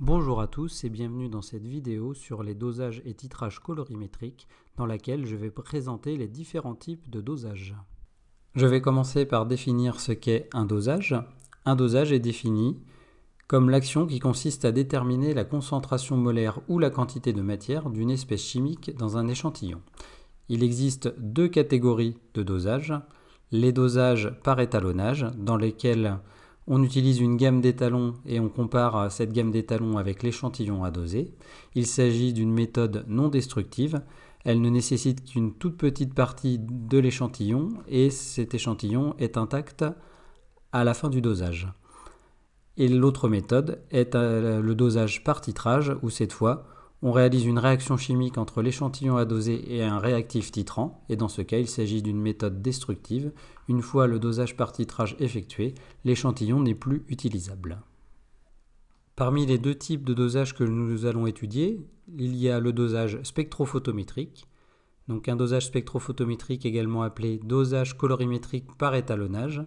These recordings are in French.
Bonjour à tous et bienvenue dans cette vidéo sur les dosages et titrages colorimétriques dans laquelle je vais présenter les différents types de dosages. Je vais commencer par définir ce qu'est un dosage. Un dosage est défini comme l'action qui consiste à déterminer la concentration molaire ou la quantité de matière d'une espèce chimique dans un échantillon. Il existe deux catégories de dosages. Les dosages par étalonnage, dans lesquels on utilise une gamme d'étalons et on compare cette gamme d'étalons avec l'échantillon à doser. Il s'agit d'une méthode non destructive. Elle ne nécessite qu'une toute petite partie de l'échantillon et cet échantillon est intact à la fin du dosage. Et l'autre méthode est le dosage par titrage où cette fois on réalise une réaction chimique entre l'échantillon à doser et un réactif titrant, et dans ce cas il s'agit d'une méthode destructive. Une fois le dosage par titrage effectué, l'échantillon n'est plus utilisable. Parmi les deux types de dosage que nous allons étudier, il y a le dosage spectrophotométrique, donc un dosage spectrophotométrique également appelé dosage colorimétrique par étalonnage,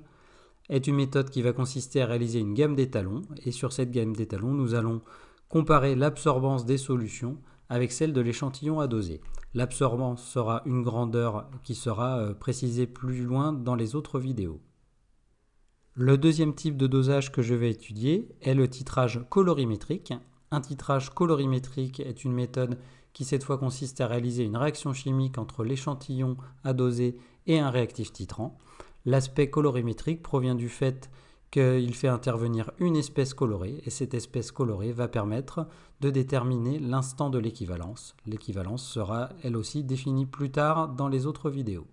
est une méthode qui va consister à réaliser une gamme d'étalons, et sur cette gamme d'étalons nous allons comparer l'absorbance des solutions avec celle de l'échantillon à doser. L'absorbance sera une grandeur qui sera précisée plus loin dans les autres vidéos. Le deuxième type de dosage que je vais étudier est le titrage colorimétrique. Un titrage colorimétrique est une méthode qui cette fois consiste à réaliser une réaction chimique entre l'échantillon à doser et un réactif titrant. L'aspect colorimétrique provient du fait qu'il fait intervenir une espèce colorée et cette espèce colorée va permettre de déterminer l'instant de l'équivalence. L'équivalence sera elle aussi définie plus tard dans les autres vidéos.